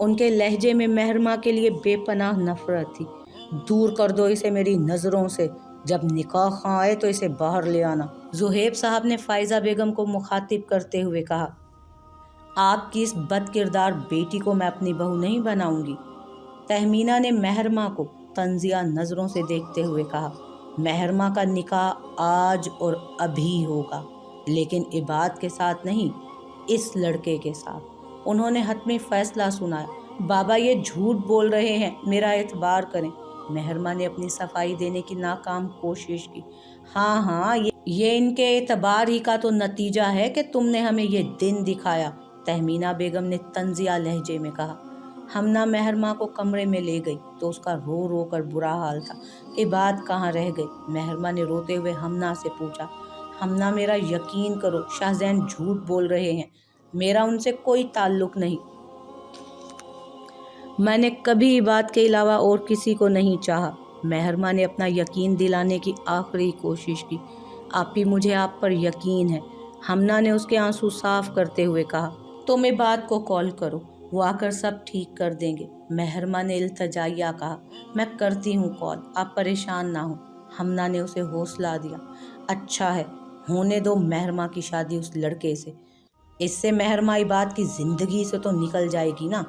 ان کے لہجے میں مہرما کے لیے بے پناہ نفرت تھی۔ دور کر دو اسے میری نظروں سے، جب نکاح خواہ آئے تو اسے باہر لے آنا۔ زہیب صاحب نے فائزہ بیگم کو مخاطب کرتے ہوئے کہا، آپ کی اس بد کردار بیٹی کو میں اپنی بہو نہیں بناؤں گی۔ تہمینہ نے مہرما کو طنزیہ نظروں سے دیکھتے ہوئے کہا، مہرما کا نکاح آج اور ابھی ہوگا، لیکن عباد کے ساتھ نہیں، اس لڑکے کے ساتھ۔ انہوں نے حتمی فیصلہ سنایا۔ بابا یہ جھوٹ بول رہے ہیں، میرا اعتبار کریں۔ مہرما نے اپنی صفائی دینے کی ناکام کوشش کی۔ ہاں یہ ان کے اعتبار ہی کا تو نتیجہ ہے کہ تم نے ہمیں یہ دن دکھایا، تہمینہ بیگم نے طنزیہ لہجے میں کہا۔ ہمنا مہرما کو کمرے میں لے گئی تو اس کا رو رو کر برا حال تھا۔ عباد کہاں رہ گئی؟ مہرما نے روتے ہوئے ہمنا سے پوچھا۔ ہمنا میرا یقین کرو، شاہ زین جھوٹ بول رہے ہیں، میرا ان سے کوئی تعلق نہیں۔ میں نے کبھی عباد کے علاوہ اور کسی کو نہیں چاہا۔ مہرما نے اپنا یقین دلانے کی آخری کوشش کی۔ آپی مجھے آپ پر یقین ہے، ہمنا نے اس کے آنسو صاف کرتے ہوئے کہا۔ تم عباد کو کال کرو، وہ آ کر سب ٹھیک کر دیں گے۔ مہرما نے التجائیہ کہا۔ میں کرتی ہوں کال، آپ پریشان نہ ہوں۔ ہمنا نے اسے حوصلہ دیا۔ اچھا ہے، ہونے دو مہرما کی شادی اس لڑکے سے، اس سے مہرما عباد کی زندگی سے تو نکل جائے گی نا۔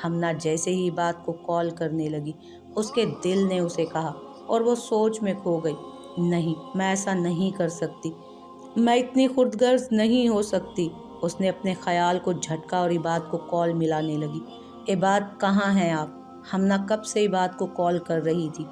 ہمنا جیسے ہی عباد کو کال کرنے لگی، اس کے دل نے اسے کہا اور وہ سوچ میں کھو گئی۔ نہیں، میں ایسا نہیں کر سکتی، میں اتنی خود غرض نہیں ہو سکتی۔ اس نے اپنے خیال کو جھٹکا اور عباد کو کال ملانے لگی۔ عباد کہاں ہیں آپ؟ ہمنا کب سے عباد کو کال کر رہی تھی۔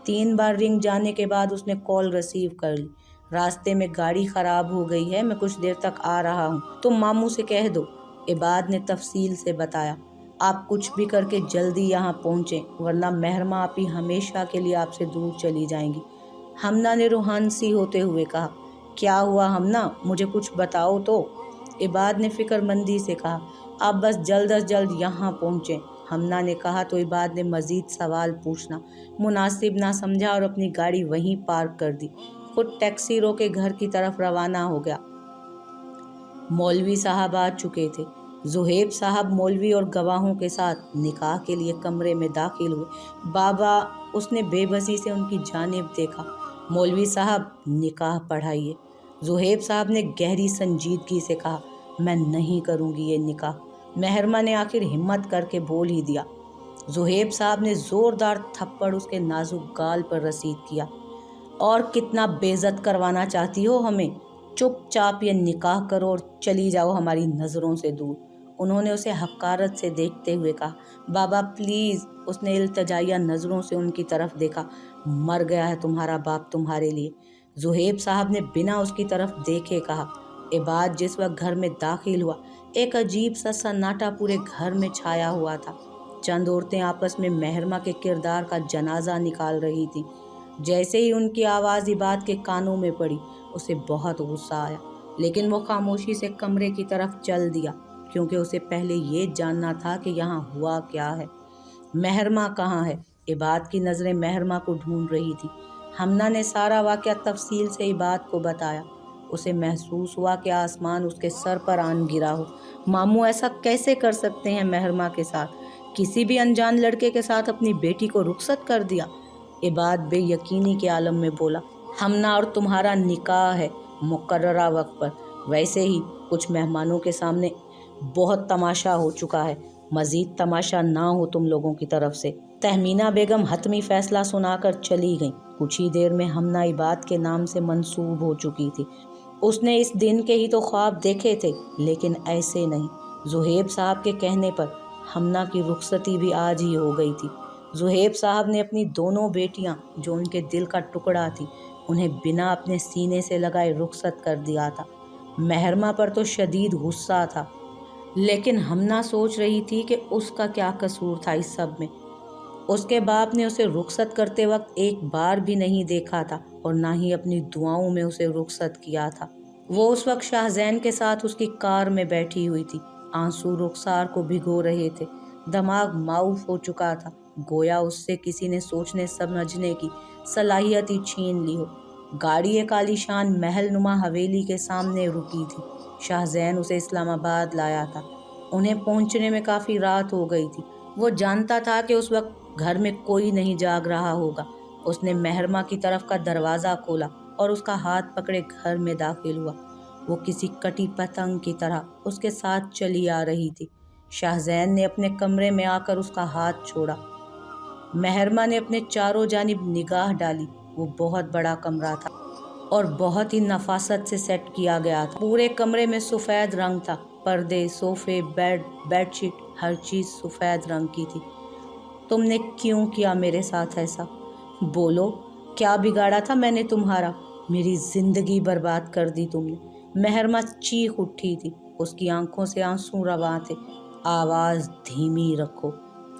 3 بار رنگ جانے کے بعد اس نے کال ریسیو کر لی۔ راستے میں گاڑی خراب ہو گئی ہے، میں کچھ دیر تک آ رہا ہوں، تم ماموں سے کہہ دو۔ عباد نے تفصیل سے بتایا۔ آپ کچھ بھی کر کے جلدی یہاں پہنچیں، ورنہ مہرما آپی ہمیشہ کے لیے آپ سے دور چلی جائیں گی۔ ہمنا نے روحانسی ہوتے ہوئے کہا۔ کیا ہوا ہمنا، مجھے کچھ بتاؤ تو۔ عباد نے فکر مندی سے کہا۔ آپ بس جلد از جلد یہاں پہنچیں۔ ہمنا نے کہا تو عباد نے مزید سوال پوچھنا مناسب نہ سمجھا اور اپنی گاڑی وہیں پارک کر دی۔ خود ٹیکسی روکے گھر کی طرف روانہ ہو گیا۔ مولوی صاحب آ چکے تھے۔ زہیب صاحب مولوی اور گواہوں کے ساتھ نکاح کے لیے کمرے میں داخل ہوئے۔ بابا، اس نے بے بسی سے ان کی جانب دیکھا۔ مولوی صاحب نکاح پڑھائیے۔ زہیب صاحب نے گہری سنجیدگی سے کہا، میں نہیں کروں گی یہ نکاح۔ مہرما نے آخر ہمت کر کے بول ہی دیا۔ زہیب صاحب نے زوردار تھپڑ اس کے نازک گال پر رسید کیا۔ اور کتنا بے عزت کروانا چاہتی ہو ہمیں؟ چپ چاپ یہ نکاح کرو اور چلی جاؤ ہماری نظروں سے دور۔ انہوں نے اسے حقارت سے دیکھتے ہوئے کہا۔ بابا پلیز، اس نے التجائیہ نظروں سے ان کی طرف دیکھا۔ مر گیا ہے تمہارا باپ تمہارے لیے۔ زہیب صاحب نے بنا اس کی طرف دیکھے کہا۔ عباد جس وقت گھر میں داخل ہوا، ایک عجیب سا سناٹا پورے گھر میں چھایا ہوا تھا۔ چند عورتیں آپس میں مہرما کے کردار کا جنازہ نکال رہی تھیں۔ جیسے ہی ان کی آواز عباد کے کانوں میں پڑی، اسے بہت غصہ آیا، لیکن وہ خاموشی سے کمرے کی طرف چل دیا، کیونکہ اسے پہلے یہ جاننا تھا کہ یہاں ہوا کیا ہے۔ مہرما کہاں ہے؟ عباد کی نظریں مہرما کو ڈھونڈ رہی تھی۔ ہمنا نے سارا واقعہ تفصیل سے عباد کو بتایا۔ اسے محسوس ہوا کہ آسمان اس کے سر پر آن گرا ہو۔ ماموں ایسا کیسے کر سکتے ہیں مہرما کے ساتھ؟ کسی بھی انجان لڑکے کے ساتھ اپنی بیٹی کو رخصت کر دیا؟ عباد بے یقینی کے عالم میں بولا۔ ہمنا اور تمہارا نکاح ہے مقررہ وقت پر، ویسے ہی کچھ مہمانوں کے سامنے بہت تماشا ہو چکا ہے، مزید تماشا نہ ہو تم لوگوں کی طرف سے۔ تہمینہ بیگم حتمی فیصلہ سنا کر چلی گئیں۔ کچھ ہی دیر میں ہمنا عباد کے نام سے منسوب ہو چکی تھی۔ اس نے اس دن کے ہی تو خواب دیکھے تھے، لیکن ایسے نہیں۔ زہیب صاحب کے کہنے پر ہمنا کی رخصتی بھی آج ہی ہو گئی تھی۔ زہیب صاحب نے اپنی دونوں بیٹیاں جو ان کے دل کا ٹکڑا تھی، انہیں بنا اپنے سینے سے لگائے رخصت کر دیا تھا۔ مہرما پر تو شدید غصہ تھا، لیکن ہمنا سوچ رہی تھی کہ اس کا کیا قصور تھا اس سب میں۔ اس کے باپ نے اسے رخصت کرتے وقت ایک بار بھی نہیں دیکھا تھا اور نہ ہی اپنی دعاؤں میں اسے رخصت کیا تھا۔ وہ اس وقت شاہ زین کے ساتھ اس کی کار میں بیٹھی ہوئی تھی۔ آنسو رخسار کو بھگو رہے تھے۔ دماغ معاف ہو چکا تھا، گویا اس سے کسی نے سوچنے سمجھنے کی صلاحیت ہی چھین لی ہو۔ گاڑی ایک عالیشان محل نما حویلی کے سامنے رکی تھی۔ شاہ زین اسے اسلام آباد لایا تھا۔ انہیں پہنچنے میں کافی رات ہو گئی تھی۔ وہ جانتا تھا کہ اس وقت گھر میں کوئی نہیں جاگ رہا ہوگا۔ اس نے مہرما کی طرف کا دروازہ کھولا اور اس کا ہاتھ پکڑے گھر میں داخل ہوا۔ وہ کسی کٹی پتنگ کی طرح اس کے ساتھ چلی آ رہی تھی۔ شاہزین نے اپنے کمرے میں آ کر اس کا ہاتھ چھوڑا۔ مہرما نے اپنے چاروں جانب نگاہ ڈالی۔ وہ بہت بڑا کمرہ تھا اور بہت ہی نفاست سے سیٹ کیا گیا تھا۔ پورے کمرے میں سفید رنگ تھا۔ پردے، صوفے، بیڈ شیٹ، ہر چیز سفید رنگ کی تھی۔ تم نے کیوں کیا میرے ساتھ ایسا؟ بولو، کیا بگاڑا تھا میں نے تمہارا؟ میری زندگی برباد کر دی تم نے۔ مہرما چیخ اٹھی تھی۔ اس کی آنکھوں سے آنسو رواں تھے۔ آواز دھیمی رکھو،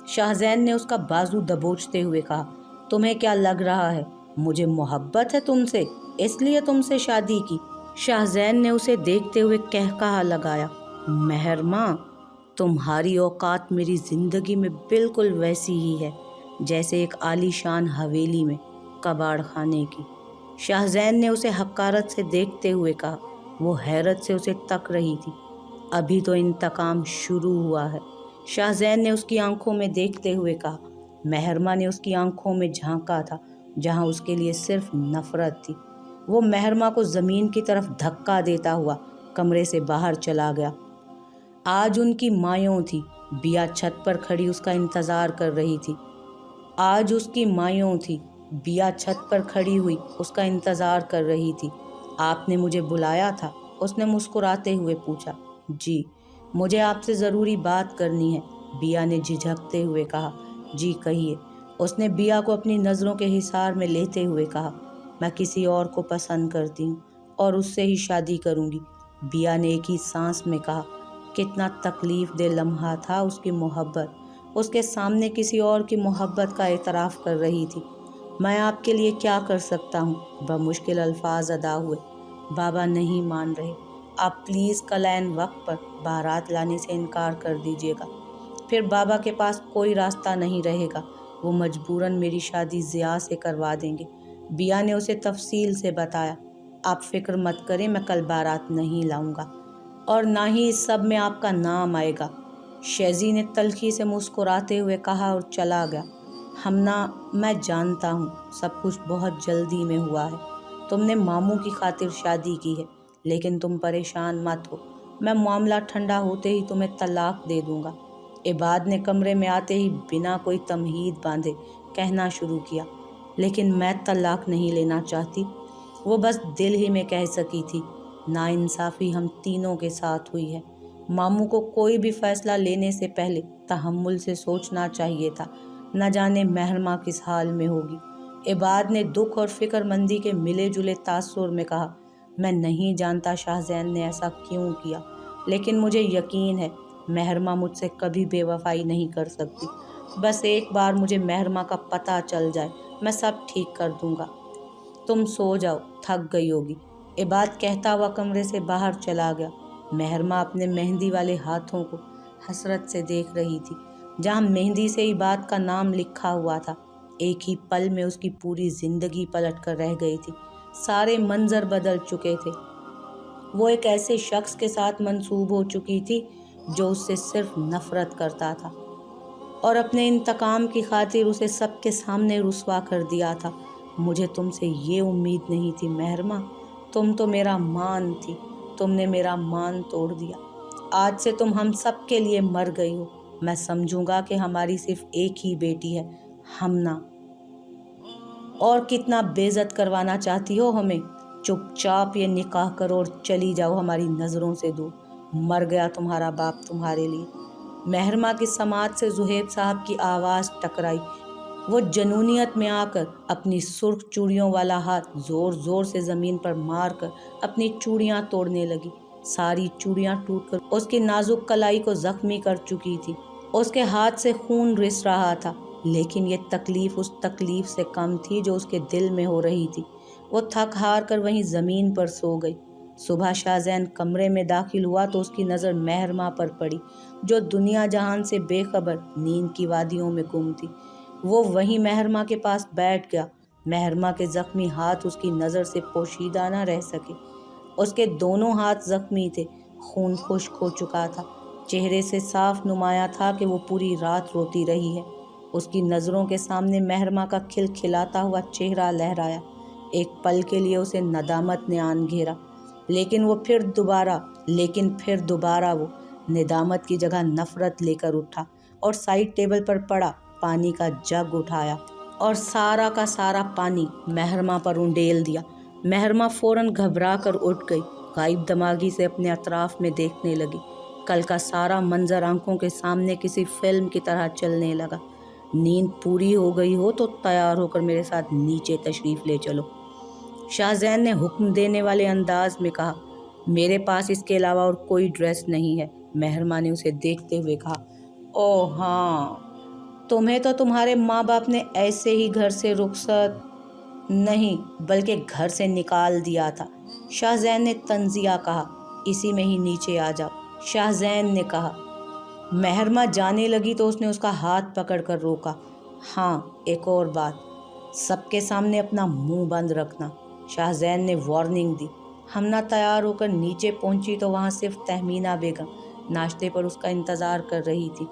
شاہزین نے اس کا بازو دبوچتے ہوئے کہا۔ تمہیں کیا لگ رہا ہے مجھے محبت ہے تم سے، اس لیے تم سے شادی کی؟ شاہزین نے اسے دیکھتے ہوئے قہقہا لگایا۔ مہرما، تمہاری اوقات میری زندگی میں بالکل ویسی ہی ہے جیسے ایک عالی شان حویلی میں کباڑ خانے کی۔ شاہزین نے اسے حقارت سے دیکھتے ہوئے کہا۔ وہ حیرت سے اسے تک رہی تھی۔ ابھی تو انتقام شروع ہوا ہے، شاہزین نے اس کی آنکھوں میں دیکھتے ہوئے کہا۔ مہرما نے اس کی آنکھوں میں جھانکا تھا جہاں اس کے لیے صرف نفرت تھی۔ وہ مہرما کو زمین کی طرف دھکا دیتا ہوا کمرے سے باہر چلا گیا۔ آج ان کی مایوں تھی۔ بیا چھت پر کھڑی اس کا انتظار کر رہی تھی۔ آج اس کی مایوں تھی۔ بیا چھت پر کھڑی ہوئی اس کا انتظار کر رہی تھی۔ آپ نے مجھے بلایا تھا؟ اس نے مسکراتے ہوئے پوچھا۔ جی، مجھے آپ سے ضروری بات کرنی ہے، بیا نے جھجکتے ہوئے کہا۔ جی کہیے، اس نے بیا کو اپنی نظروں کے حصار میں لیتے ہوئے کہا۔ میں کسی اور کو پسند کرتی ہوں اور اس سے ہی شادی کروں گی، بیا نے ایک ہی سانس میں کہا۔ کتنا تکلیف دہ لمحہ تھا اس کی محبت۔ اس کے سامنے کسی اور کی محبت کا اعتراف کر رہی تھی۔ میں آپ کے لیے کیا کر سکتا ہوں؟ بمشکل الفاظ ادا ہوئے۔ بابا نہیں مان رہے۔ آپ پلیز کل عین وقت پر بارات لانے سے انکار کر دیجیے گا، پھر بابا کے پاس کوئی راستہ نہیں رہے گا۔ وہ مجبوراً میری شادی ضیاء سے کروا دیں گے، بیا نے اسے تفصیل سے بتایا۔ آپ فکر مت کریں، میں کل بارات نہیں لاؤں گا اور نہ ہی اس سب میں آپ کا نام آئے گا، شیزی نے تلخی سے مسکراتے ہوئے کہا اور چلا گیا۔ ہمنا، میں جانتا ہوں سب کچھ بہت جلدی میں ہوا ہے۔ تم نے ماموں کی خاطر شادی کی ہے، لیکن تم پریشان مت ہو، میں معاملہ ٹھنڈا ہوتے ہی تمہیں طلاق دے دوں گا۔ عباد نے کمرے میں آتے ہی بنا کوئی تمہید باندھے کہنا شروع کیا۔ لیکن میں طلاق نہیں لینا چاہتی، وہ بس دل ہی میں کہہ سکی تھی۔ ناانصافی ہم تینوں کے ساتھ ہوئی ہے۔ ماموں کو کوئی بھی فیصلہ لینے سے پہلے تحمل سے سوچنا چاہیے تھا، نہ جانے مہرما کس حال میں ہوگی۔ عباد نے دکھ اور فکر مندی کے ملے جلے تاثر میں کہا۔ میں نہیں جانتا شاہزین نے ایسا کیوں کیا، لیکن مجھے یقین ہے مہرما مجھ سے کبھی بے وفائی نہیں کر سکتی۔ بس ایک بار مجھے مہرما کا پتہ چل جائے، میں سب ٹھیک کر دوں گا۔ تم سو جاؤ، تھک گئی ہوگی، عباد کہتا ہوا کمرے سے باہر چلا گیا۔ مہرما اپنے مہندی والے ہاتھوں کو حسرت سے دیکھ رہی تھی، جہاں مہندی سے عباد کا نام لکھا ہوا تھا۔ ایک ہی پل میں اس کی پوری زندگی پلٹ کر رہ گئی تھی۔ سارے منظر بدل چکے تھے۔ وہ ایک ایسے شخص کے ساتھ منسوب ہو چکی تھی جو اس سے صرف نفرت کرتا تھا اور اپنے انتقام کی خاطر اسے سب کے سامنے رسوا کر دیا تھا۔ مجھے تم سے یہ امید نہیں تھی مہرما، تم تو میرا مان تھی، تم نے میرا مان توڑ دیا۔ آج سے تم ہم سب کے لیے مر گئی ہو۔ میں سمجھوں گا کہ ہماری صرف ایک ہی بیٹی ہے، ہمنا۔ اور کتنا بے عزت کروانا چاہتی ہو ہمیں؟ چپ چاپ یہ نکاح کرو اور چلی جاؤ ہماری نظروں سے دور۔ مر گیا تمہارا باپ تمہارے لیے۔ مہرما کی سماعت سے زہیب صاحب کی آواز ٹکرائی۔ وہ جنونیت میں آ کر اپنی سرخ چوڑیوں والا ہاتھ زور زور سے زمین پر مار کر اپنی چوڑیاں توڑنے لگی۔ ساری چوڑیاں ٹوٹ کر اس کی نازک کلائی کو زخمی کر چکی تھی۔ اس کے ہاتھ سے خون رس رہا تھا، لیکن یہ تکلیف اس تکلیف سے کم تھی جو اس کے دل میں ہو رہی تھی۔ وہ تھک ہار کر وہیں زمین پر سو گئی۔ صبح شاہزین کمرے میں داخل ہوا تو اس کی نظر مہرما پر پڑی، جو دنیا جہان سے بے خبر نیند کی وادیوں میں گم تھی۔ وہ وہیں مہرما کے پاس بیٹھ گیا۔ مہرما کے زخمی ہاتھ اس کی نظر سے پوشیدہ نہ رہ سکے۔ اس کے دونوں ہاتھ زخمی تھے، خون خشک ہو چکا تھا۔ چہرے سے صاف نمایاں تھا کہ وہ پوری رات روتی رہی ہے۔ اس کی نظروں کے سامنے مہرماں کا کھلکھلاتا ہوا چہرہ لہرایا۔ ایک پل کے لیے اسے ندامت نے آن گھیرا، لیکن پھر دوبارہ وہ ندامت کی جگہ نفرت لے کر اٹھا اور سائیڈ ٹیبل پر پڑا پانی کا جگ اٹھایا اور سارا کا سارا پانی مہرماں پر انڈیل دیا۔ مہرماں فوراً گھبرا کر اٹھ گئی، غائب دماغی سے اپنے اطراف میں دیکھنے لگی۔ کل کا سارا منظر آنکھوں کے سامنے کسی فلم کی طرح چلنے لگا۔ نیند پوری ہو گئی ہو تو تیار ہو کر میرے ساتھ نیچے تشریف لے چلو، شاہ زین نے حکم دینے والے انداز میں کہا۔ میرے پاس اس کے علاوہ اور کوئی ڈریس نہیں ہے، مہرماں نے اسے دیکھتے ہوئے کہا۔ او ہاں، تمہیں تو تمہارے ماں باپ نے ایسے ہی گھر سے رخصت نہیں بلکہ گھر سے نکال دیا تھا، شاہ زین نے تنزیہ کہا۔ اسی میں ہی نیچے آ جاؤ، شاہ زین نے کہا۔ مہرماں جانے لگی تو اس نے اس کا ہاتھ پکڑ کر روکا۔ ہاں، ایک اور بات، سب کے سامنے اپنا منہ بند رکھنا، شاہ زین نے وارننگ دی۔ ہمنا تیار ہو کر نیچے پہنچی تو وہاں صرف تہمینہ بیگم ناشتے پر اس کا انتظار کر رہی تھی۔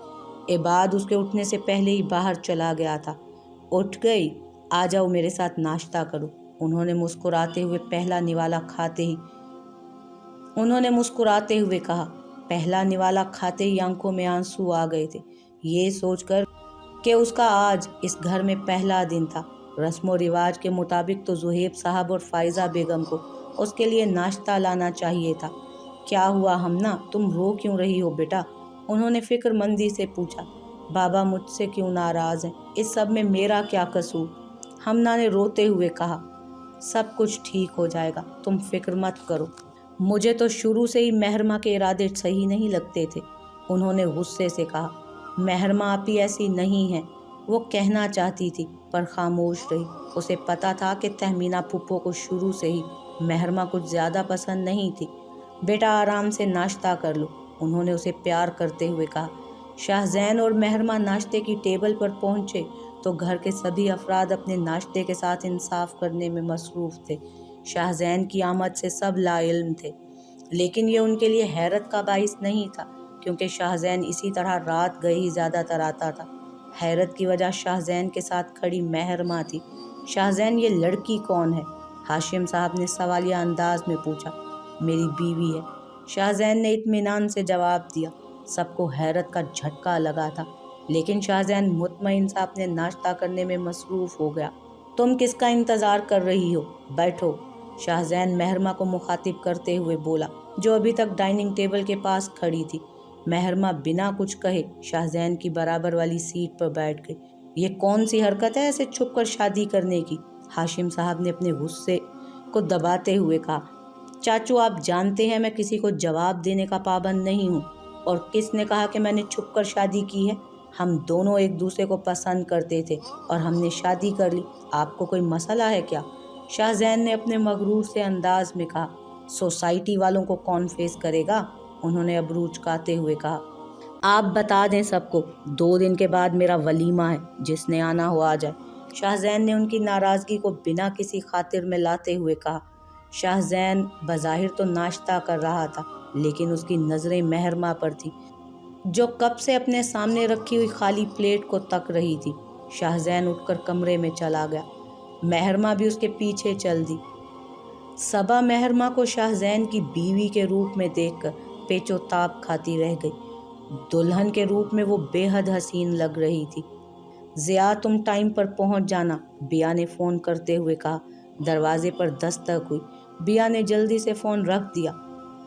عباد اس کے اٹھنے سے پہلے ہی باہر چلا گیا تھا۔ اٹھ گئی؟ آ جاؤ میرے ساتھ ناشتہ کرو، انہوں نے مسکراتے ہوئے کہا۔ پہلا نوالا کھاتے ہی آنکھوں میں آنسو آ گئے تھے، یہ سوچ کر کہ اس کا آج اس گھر میں پہلا دن تھا۔ رسم و رواج کے مطابق تو زہیب صاحب اور فائزہ بیگم کو اس کے لیے ناشتہ لانا چاہیے تھا۔ کیا ہوا ہمنا، تم رو کیوں رہی ہو بیٹا؟ انہوں نے فکر مندی سے پوچھا۔ بابا مجھ سے کیوں ناراض ہیں؟ اس سب میں میرا کیا قصور؟ ہمنا نے روتے ہوئے کہا۔ سب کچھ ٹھیک ہو جائے گا، تم فکر مت کرو۔ مجھے تو شروع سے ہی مہرماں کے ارادے صحیح نہیں لگتے تھے، انہوں نے غصے سے کہا۔ مہرماں آپی ایسی نہیں ہیں، وہ کہنا چاہتی تھی پر خاموش رہی۔ اسے پتا تھا کہ تہمینہ پھپھو کو شروع سے ہی مہرماں کچھ زیادہ پسند نہیں تھی۔ بیٹا آرام سے ناشتہ کر لو، انہوں نے اسے پیار کرتے ہوئے کہا۔ شاہ زین اور مہرماں ناشتے کی ٹیبل پر پہنچے تو گھر کے سبھی افراد اپنے ناشتے کے ساتھ انصاف کرنے میں مصروف تھے۔ شاہ زین کی آمد سے سب لا علم تھے، لیکن یہ ان کے لیے حیرت کا باعث نہیں تھا، کیونکہ شاہ زین اسی طرح رات گئے ہی زیادہ تر آتا تھا۔ حیرت کی وجہ شاہ زین کے ساتھ کھڑی مہرماں تھی۔ شاہ زین، یہ لڑکی کون ہے؟ ہاشم صاحب نے سوالیہ انداز میں پوچھا۔ میری بیوی ہے، شاہ زین نے اطمینان سے جواب دیا۔ سب کو حیرت کا جھٹکا لگا تھا، لیکن شاہ زین مطمئن سا اپنے ناشتہ کرنے میں مصروف ہو گیا۔ تم کس کا انتظار کر رہی ہو؟ بیٹھو، شاہ زین مہرماں کو مخاطب کرتے ہوئے بولا، جو ابھی تک ڈائننگ ٹیبل کے پاس کھڑی تھی۔ مہرماں بنا کچھ کہے شاہ زین کی برابر والی سیٹ پر بیٹھ گئی۔ یہ کون سی حرکت ہے ایسے چھپ کر شادی کرنے کی؟ ہاشم صاحب نے اپنے غصے کو دباتے ہوئے کہا۔ چاچو، آپ جانتے ہیں میں کسی کو جواب دینے کا پابند نہیں ہوں، اور کس نے کہا کہ میں نے چھپ کر شادی کی ہے؟ ہم دونوں ایک دوسرے کو پسند کرتے تھے اور ہم نے شادی کر لی، آپ کو کوئی مسئلہ ہے کیا؟ شاہ زین نے اپنے مغرور سے انداز میں کہا۔ سوسائٹی والوں کو کون فیس کرے گا؟ انہوں نے ابرو چکاتے ہوئے کہا۔ آپ بتا دیں سب کو، 2 دن کے بعد میرا ولیمہ ہے، جس نے آنا ہو آ جائے، شاہ زین نے ان کی ناراضگی کو بنا کسی خاطر میں لاتے ہوئے کہا۔ شاہ زین بظاہر تو ناشتہ کر رہا تھا، لیکن اس کی نظریں مہرماں پر تھیں، جو کب سے اپنے سامنے رکھی ہوئی خالی پلیٹ کو تک رہی تھی۔ شاہ زین اٹھ کر کمرے میں چلا گیا، مہرماں بھی اس کے پیچھے چل دی۔ صبا مہرماں کو شاہ زین کی بیوی کے روپ میں دیکھ کر پیچ و تاب کھاتی رہ گئی۔ دلہن کے روپ میں وہ بے حد حسین لگ رہی تھی۔ ضیاء، تم ٹائم پر پہنچ جانا، بیا نے فون کرتے ہوئے کہا۔ دروازے پر دستک ہوئی، بیا نے جلدی سے فون رکھ دیا۔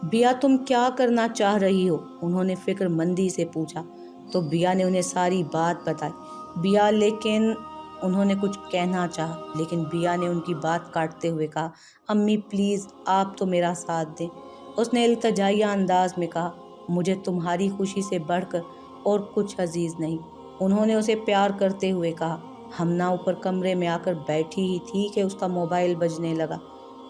بیا، تم کیا کرنا چاہ رہی ہو؟ انہوں نے فکر مندی سے پوچھا تو بیا نے انہیں ساری بات بتائی۔ بیا، لیکن انہوں نے کچھ کہنا چاہا، لیکن بیا نے ان کی بات کاٹتے ہوئے کہا، امی پلیز آپ تو میرا ساتھ دیں، اس نے التجائیہ انداز میں کہا۔ مجھے تمہاری خوشی سے بڑھ کر اور کچھ عزیز نہیں، انہوں نے اسے پیار کرتے ہوئے کہا۔ ہمنا اوپر کمرے میں آ کر بیٹھی ہی تھی کہ اس کا موبائل بجنے لگا۔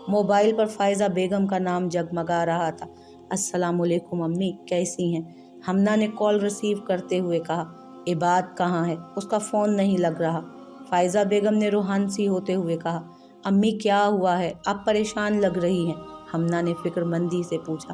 موبائل پر فائزہ بیگم کا نام جگمگا رہا تھا۔ السلام علیکم امی، کیسی ہیں؟ ہمنا نے کال ریسیو کرتے ہوئے کہا۔ عباد کہاں ہے؟ اس کا فون نہیں لگ رہا، فائزہ بیگم نے روحان سی ہوتے ہوئے کہا۔ امی کیا ہوا ہے؟ آپ پریشان لگ رہی ہیں، ہمنا نے فکر مندی سے پوچھا۔